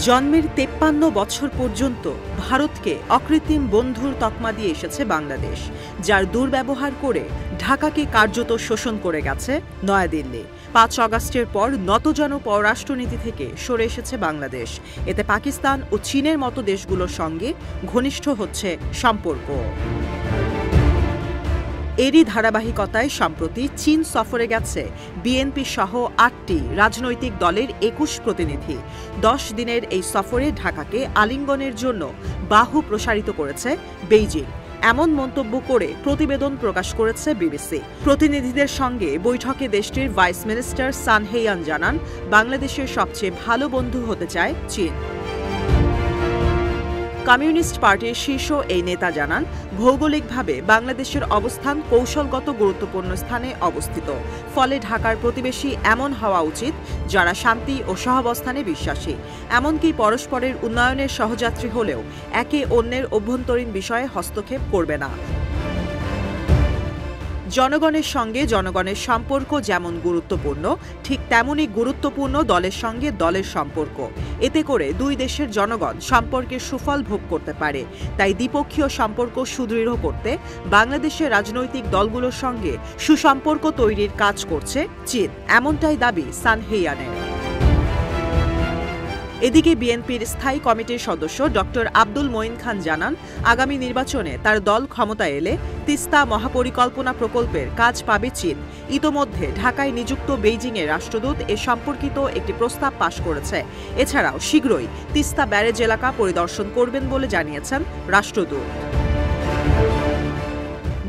জন্মের ৫৩ বছর পর্যন্ত ভারতকে অকৃত্রিম বন্ধুর তকমা দিয়ে এসেছে বাংলাদেশ, যার দুর্ব্যবহার করে ঢাকাকে কার্যত শোষণ করে গেছে নয়াদিল্লি। ৫ অগাস্টের পর নতজন পররাষ্ট্রনীতি থেকে সরে এসেছে বাংলাদেশ। এতে পাকিস্তান ও চীনের মতো দেশগুলোর সঙ্গে ঘনিষ্ঠ হচ্ছে সম্পর্ক। এরই ধারাবাহিকতায় সম্প্রতি চীন সফরে গেছে বিএনপি সহ ৮টি রাজনৈতিক দলের ২১ প্রতিনিধি। ১০ দিনের এই সফরে ঢাকাকে আলিঙ্গনের জন্য বাহু প্রসারিত করেছে বেইজিং, এমন মন্তব্য করে প্রতিবেদন প্রকাশ করেছে বিবিসি। প্রতিনিধিদের সঙ্গে বৈঠকে দেশটির ভাইস মিনিস্টার সান হেইয়ান জানান, বাংলাদেশের সবচেয়ে ভালো বন্ধু হতে চায় চীন। কমিউনিস্ট পার্টির শীর্ষ এই নেতা জানান, ভৌগোলিকভাবে বাংলাদেশের অবস্থান কৌশলগত গুরুত্বপূর্ণ স্থানে অবস্থিত। ফলে ঢাকার প্রতিবেশী এমন হওয়া উচিত যারা শান্তি ও সহাবস্থানে বিশ্বাসী, এমনকি পরস্পরের উন্নয়নের সহযাত্রী হলেও একে অন্যের অভ্যন্তরীণ বিষয়ে হস্তক্ষেপ করবে না। জনগণের সঙ্গে জনগণের সম্পর্ক যেমন গুরুত্বপূর্ণ, ঠিক তেমনই গুরুত্বপূর্ণ দলের সঙ্গে দলের সম্পর্ক। এতে করে দুই দেশের জনগণ সম্পর্কের সুফল ভোগ করতে পারে। তাই দ্বিপক্ষীয় সম্পর্ক সুদৃঢ় করতে বাংলাদেশের রাজনৈতিক দলগুলোর সঙ্গে সুসম্পর্ক তৈরির কাজ করছে চীন, এমনটাই দাবি সান হেইয়ানের। এদিকে বিএনপির স্থায়ী কমিটির সদস্য ডক্টর আব্দুল মঈন খান জানান, আগামী নির্বাচনে তার দল ক্ষমতায় এলে তিস্তা মহাপরিকল্পনা প্রকল্পের কাজ পাবে চীন। ইতোমধ্যে ঢাকায় নিযুক্ত বেইজিংয়ের রাষ্ট্রদূত এ সম্পর্কিত একটি প্রস্তাব পাশ করেছে। এছাড়াও শীঘ্রই তিস্তা ব্যারেজ এলাকা পরিদর্শন করবেন বলে জানিয়েছেন রাষ্ট্রদূত।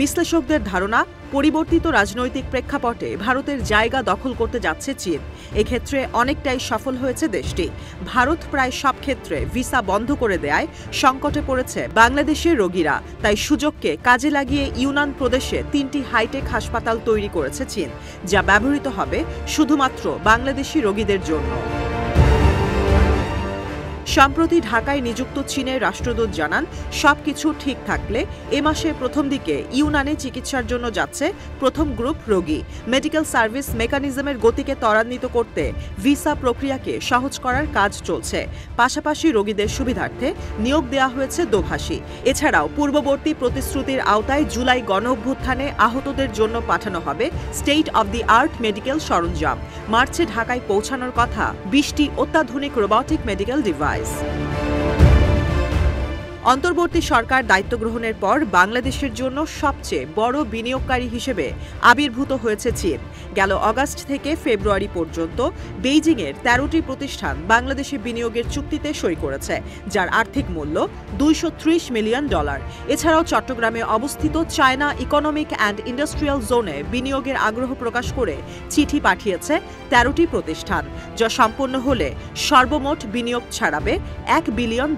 বিশ্লেষকদের ধারণা, পরিবর্তিত রাজনৈতিক প্রেক্ষাপটে ভারতের জায়গা দখল করতে যাচ্ছে চীন। এক্ষেত্রে অনেকটাই সফল হয়েছে দেশটি। ভারত প্রায় সব ক্ষেত্রে ভিসা বন্ধ করে দেয়ায় সংকটে পড়েছে বাংলাদেশের রোগীরা। তাই সুযোগকে কাজে লাগিয়ে ইউনান প্রদেশে ৩টি হাইটেক হাসপাতাল তৈরি করেছে চীন, যা ব্যবহৃত হবে শুধুমাত্র বাংলাদেশি রোগীদের জন্য। সম্প্রতি ঢাকায় নিযুক্ত চীনের রাষ্ট্রদূত জানান, সবকিছু ঠিক থাকলে এ মাসের প্রথম দিকে ইউনানে চিকিৎসার জন্য যাচ্ছে প্রথম গ্রুপ রোগী। মেডিকেল সার্ভিস মেকানিজমের গতিকে ত্বরান্বিত করতে ভিসা প্রক্রিয়াকে সহজ করার কাজ চলছে। পাশাপাশি রোগীদের সুবিধার্থে নিয়োগ দেওয়া হয়েছে দোভাষী। এছাড়াও পূর্ববর্তী প্রতিশ্রুতির আওতায় জুলাই গণঅভ্যুত্থানে আহতদের জন্য পাঠানো হবে state of the art medical সরঞ্জাম। মার্চে ঢাকায় পৌঁছানোর কথা ২০টি অত্যাধুনিক রোবটিক মেডিকেল ডিভাইস। অন্তর্বর্তী সরকার দায়িত্ব গ্রহণের পর বাংলাদেশের জন্য সবচেয়ে বড় বিনিয়োগকারী হিসেবে আবির্ভূত হয়েছে চীন। গেল আগস্ট থেকে ফেব্রুয়ারি পর্যন্ত বেইজিংয়ের ১৩টি প্রতিষ্ঠান বাংলাদেশে বিনিয়োগের চুক্তিতে সই করেছে, যার আর্থিক মূল্য $২৩০ মিলিয়ন। এছাড়াও চট্টগ্রামে অবস্থিত চায়না ইকোনমিক অ্যান্ড ইন্ডাস্ট্রিয়াল জোনে বিনিয়োগের আগ্রহ প্রকাশ করে চিঠি পাঠিয়েছে ১৩টি প্রতিষ্ঠান, যা সম্পন্ন হলে সর্বমোট বিনিয়োগ ছাড়াবে $১ বিলিয়ন।